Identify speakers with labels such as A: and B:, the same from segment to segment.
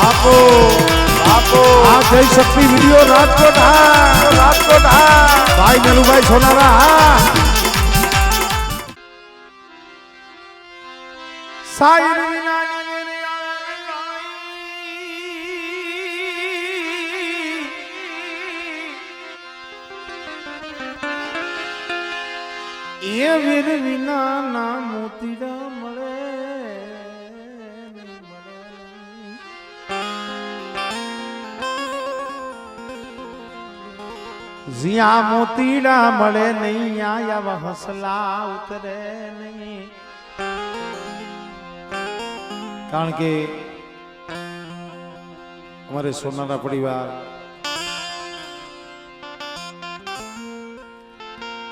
A: બાપો બાપો
B: આ જય શક્તિ વિડિયો રાજકોટ હા ભાઈ નલુભાઈ સોનારા હા સાયર વિના એ વીર વિના ના મોતીડા મળે જ્યાં મોતીડા મળે નહીં આયા હસલા ઉતરે નહીં કારણ કે અમારે સોનારા પરિવાર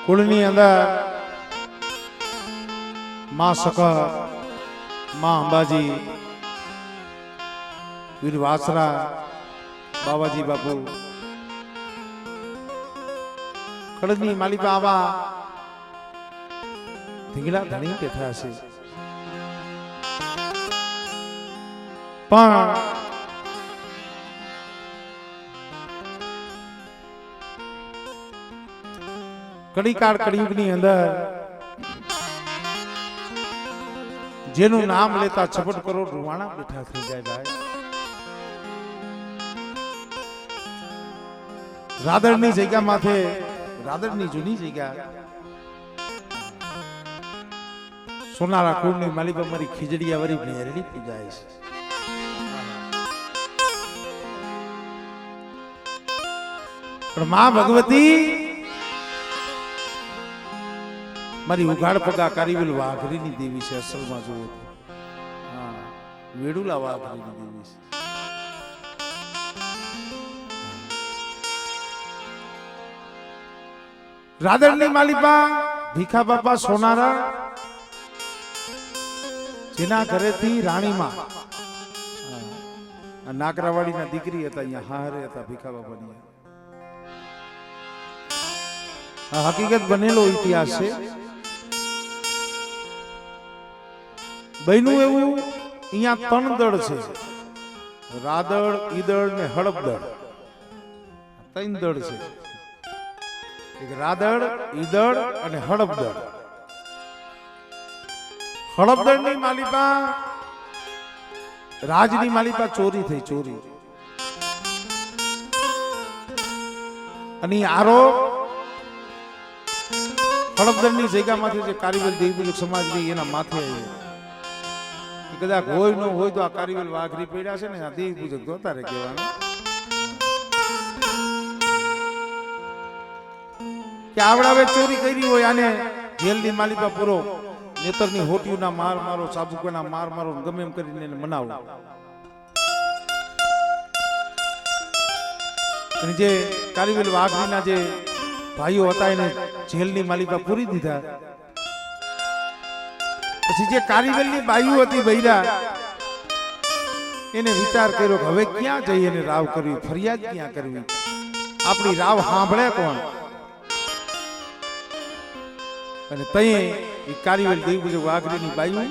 B: કુળની અંદર માં સકર માં અંબાજી વીર વાસરા બાબાજી બાપુ કડની માલિકા આવા ધીંગલા ધણી બેઠા છે પણ કડીકાળ કળિયુગની અંદર જેનું નામ લેતા છપટ કરોડ રૂવાણા બેઠા થઈ જાય ભાઈ રાદરની જગ્યા માથે રાદરની જૂની જગ્યા સોનારા કુળની માલિકા મારી ખીજડીયા વરી મેરડી પૂજાય છે પણ માં ભગવતી મારી ઉઘાડ પગા કારીવેલ વાઘરીની દેવી છે અસલમાં જુઓ હા વેડુલા વાઘરીની દેવી છે રાદરની માલિકા ભીખા બાપા સોનારા જેના ઘરેથી રાણીમાં નાગરાવાડીના દીકરી હતા અહીંયા હારે હતા ભીખા બાપાની આ હકીકત બનેલો ઇતિહાસ છે બહેનું એવું અહીંયા ત્રણ દળ છે રાદળ ઈદળ ને હડપદળ ત્રણ દળ છે એક રાદળ ઈદળ અને હડપદળ હડપદળની માલિકા રાજની માલિકા ચોરી થઈ ચોરી અને આરોપ હડપદળની જગ્યામાંથી જે કારીવેલ દેવી સમાજની એના માથે આવ્યો કદાચ હોય ન હોય તો આ કારીવેલ વાઘરી પડ્યા છે ને આ દેવી પૂજક તો તારે કહેવાનું કે આવડાવે ચોરી કરી હોય આને જેલની માલિકા પૂરો નેતરની હોટીઓના માર મારો ચાબુકાના માર મારો ગમે એમ કરીને એને મનાવો અને જે કારીવેલ વાઘરીના જે ભાઈઓ હતા એને જેલની માલિકા પૂરી દીધા પછી જે કારીવેલની બાઈઓ હતી બૈરા એને વિચાર કર્યો કે હવે ક્યાં જઈ એને રાવ કરવી ફરિયાદ ક્યાં કરવી આપણી રાવ સાંભળે કોણ અને તઈ એ કારીવેલ દેવી વાઘરીની બાઈઓ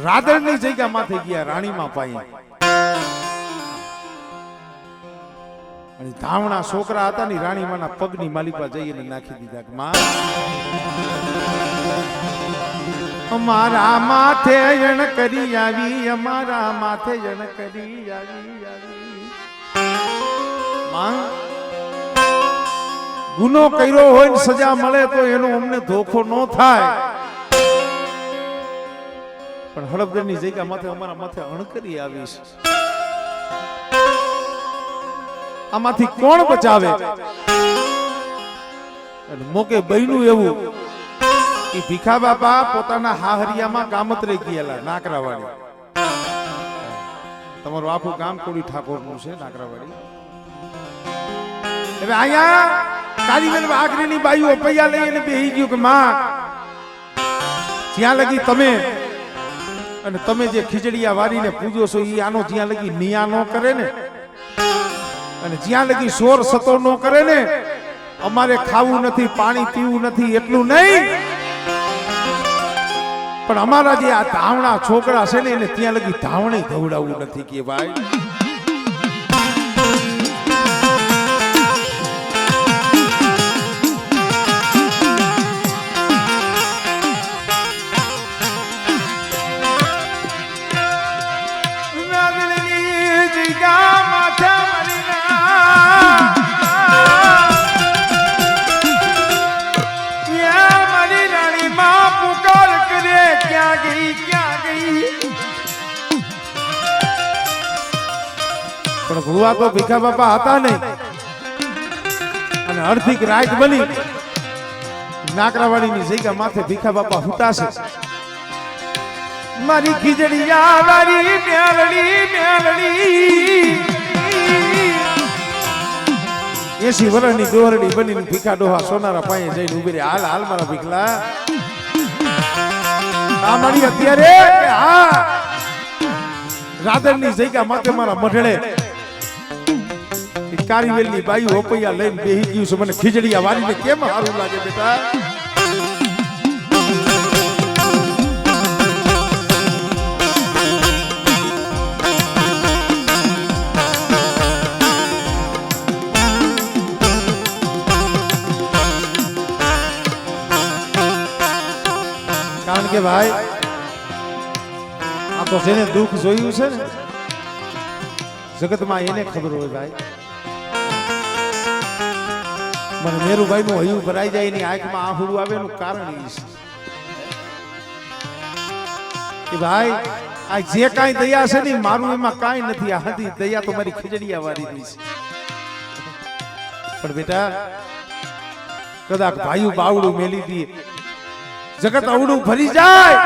B: રાદરની જગ્યા માથે ગયા રાણીમાં પાઈ અને ધાવણા છોકરા હતા ને રાણીમાના પગની માલિકા જઈ અને નાખી દીધા કે માં અમારા માથે જણ કરી આવી અમારા માથે જણ કરી આવી માં ગુનો કર્યો હોય ને સજા મળે તો એનો અમને ધોખો ન થાય પણ હડપદરની જગ્યા માથે અમારા માથે અણકરી આવી છે આમાંથી કોણ બચાવે અને મોકે બહેનું એવું કે ભીખા બાપા પોતાના હાહરિયામાં ગામત્રે ગયેલા નાકરાવાડી તમારું આખું ગામ કોડી ઠાકોરનું છે નાકરાવાડી હવે અહીંયા કારીવેલ વાઘરીની બાઈઓ પૈયા લઈને બેહી ગયું કે માં જ્યાં લગી તમે અને તમે જે ખીજડીયા વારીને પૂજો છો એ આનો જ્યાં લગી નિયા ન કરે ને અને જ્યાં લગી શોર સતો ન કરે ને અમારે ખાવું નથી પાણી પીવું નથી એટલું નહીં પણ અમારા જે આ ધાવણા છોકરા છે ને એને ત્યાં લગી ધાવણી ધવડાવવું નથી કે ભાઈ પણ ભુવા તો ભીખા બાપા હતા નહીં અને અડધી રાત બની નાકરાવાડીની જગ્યા માથે ભીખા બાપા હુતાશે મારી ખીજડીયા વારી મેલડી મેલડી 80 વર્ષની દોરડી બનીને ભીખા ડોહા સોનારા પાયે જઈને ઉભી રહી હાલ હાલ મારા ભીખલા આ મારી અત્યારે હા રાધનની જગ્યા માથે મારા મઢડે કારીવેલની બાયુ હોપૈયા લઈને બેહી ગયું છે મને ખીજડીયા વારીને કેમ સારું લાગે બેટા કારણ કે ભાઈ આ તો જેને દુઃખ જોયું છે ને જગતમાં એને ખબર હોય ભાઈ મને મેરુભાઈ નું હૈયું ભરાઈ જાય એની આંખમાં આહુડું આવે એનું કારણ એ છે કે ભાઈ આ જે કાંઈ દયા છે ને મારું એમાં કાંઈ નથી આ હતી દયા તો મારી ખીજડીયા વાળી થઈ છે પણ બેટા કદાચ ભાઈયું બાવડું મેલી દે જગત અવડું ભરી જાય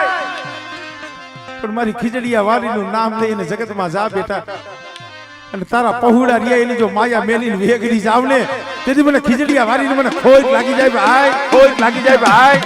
B: પણ મારી ખીજડીયા વારીનું નામ લઈને જગતમાં જા બેટા અને તારા પહુડા રિયા એની જો માયા મેલીને વેગડી જાવ ને તેથી મને ખીજડીયા વારીને મને ખોટ લાગી જાય ભાઈ ખોટ લાગી જાય ભાઈ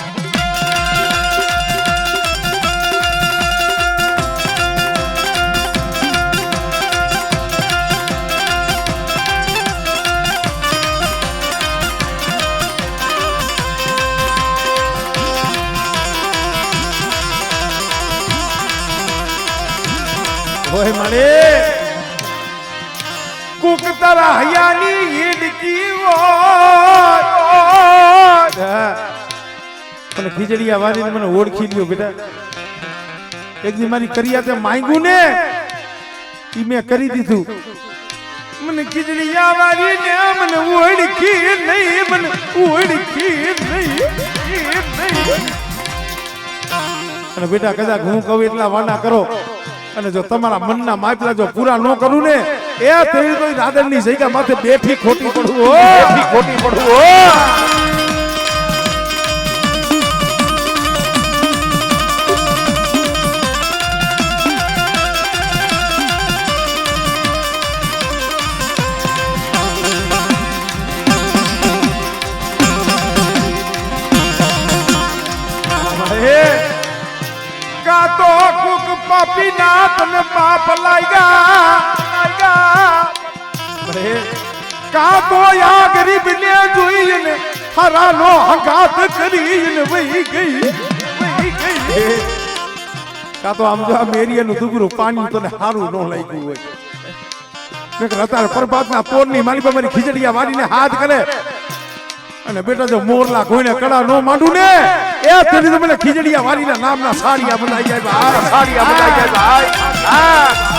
B: ઓય મળે કુક તારા હૈયાની ઈડકી મને ખીજડીયા વારીને મને ઓળખી લ્યો બેટા એક દી મારી કરિયા તે માંગ્યું ને ઈ મેં કરી દીધું મને ખીજડીયા વારીને મને ઓળખી નહીં મને ઓળખી નહીં અને બેટા કદાચ હું કહું એટલા વાના કરો અને જો તમારા મનના માપલા જો પૂરા ન કરું ને એ તેવી તો રાધનની જગ્યા માથે બેઠી ખોટી પડવું હો બેઠી ખોટી પડવું હો તો કુક પાપી ના તને પાપ લાગ્યા કા તો આ ગરીબ ને જોઈને હરાનો હંગાત કરીને વહી ગઈ કા તો આમ જો મેરિયાનું દુબરું પાણી તને હારું ન લાગ્યું હોય નકર અત્યારે પરબાતના પોરની મારી પર મારી ખીજડીયા વારીને હાથ કરે અને બેટા જો મોરલા કોઈને કડા નો માંડું ને એ તેની તો મને ખીજડીયા વારીના નામના સાડિયા બનાઈ જાય ભાઈ સાડિયા બનાઈ જાય ભાઈ હા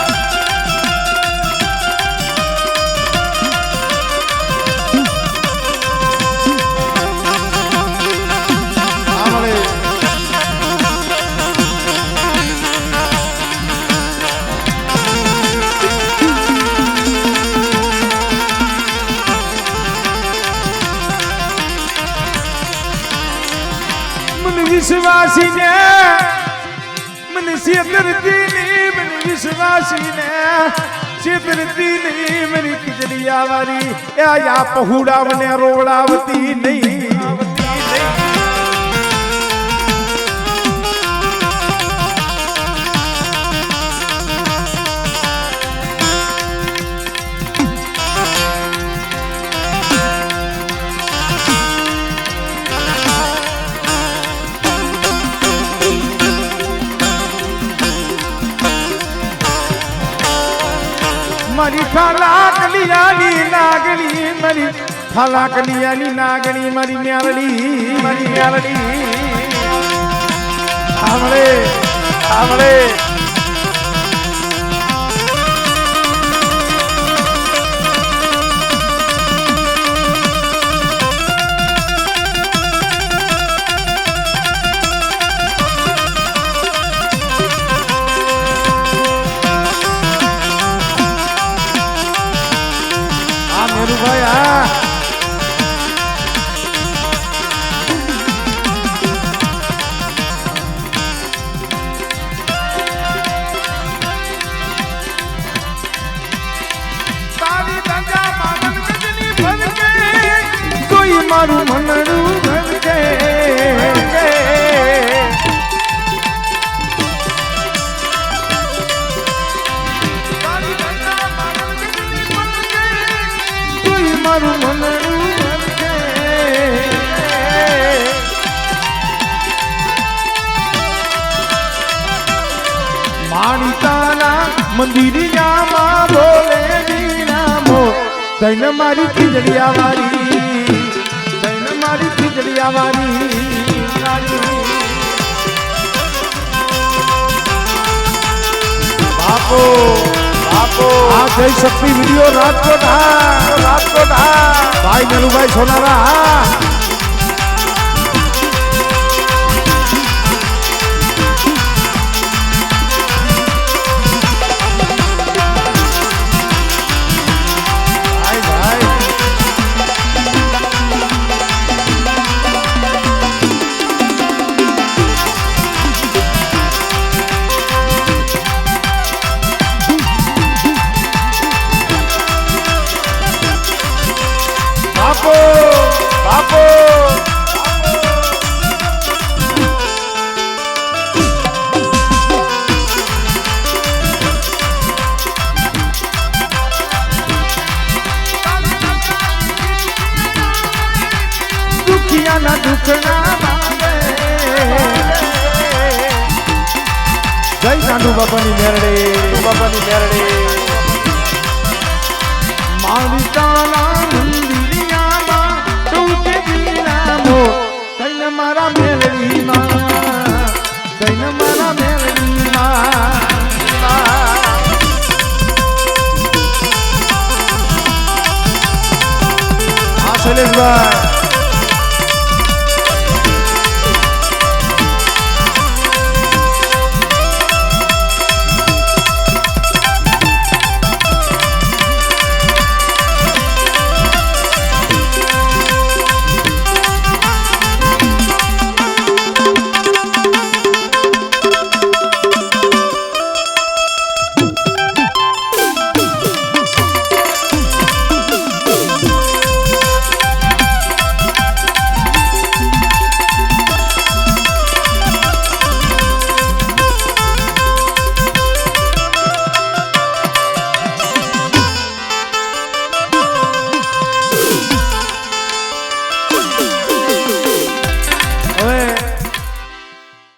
B: વિશ્વાસી ને મને છેતરતી ની મને વિશ્વાસી ને છેતરતી ની મારી ખીજડીયા વારી આ પહુડા મને રોવડાવતી નહીં મારી ખાલા કલિયાની નાગણી મારી ખાલા કલિયાની નાગણી મારી મ્યાલડી સાંભળે સાંભળે શૈલેષભાઈ હા તારી ગંગા મામન ગજની ભરકે કોઈ મારું મનડું ભરકે તારી ગંગા મામન ગજની ભરકે કોઈ મારું મનડું ભરકે મારી તારા મંદિરિયામાં બોલે નામો તૈન મારી ખીજડીયા વાળી તૈન મારી ખીજડીયા વાળી
A: બાપો બાપો
B: આ જય શક્તિ વિડિયો રાજકોટ હા
A: રાજકોટ હા
B: ભાઈ નલુભાઈ સોનારા હા ભાઈ ભાઈ
A: બાપો બાપો
B: દુખિયાના દુખના ભાવે જય નાનુ બાપાની મેરડે
A: બાબાની મેરડી
B: મારી તારા મંદિરિયામાં ટૂંકે દીનામો તૈન મારા મેલડીમાં તૈન મારા મેલડીમાં હા શૈલેષભાઈ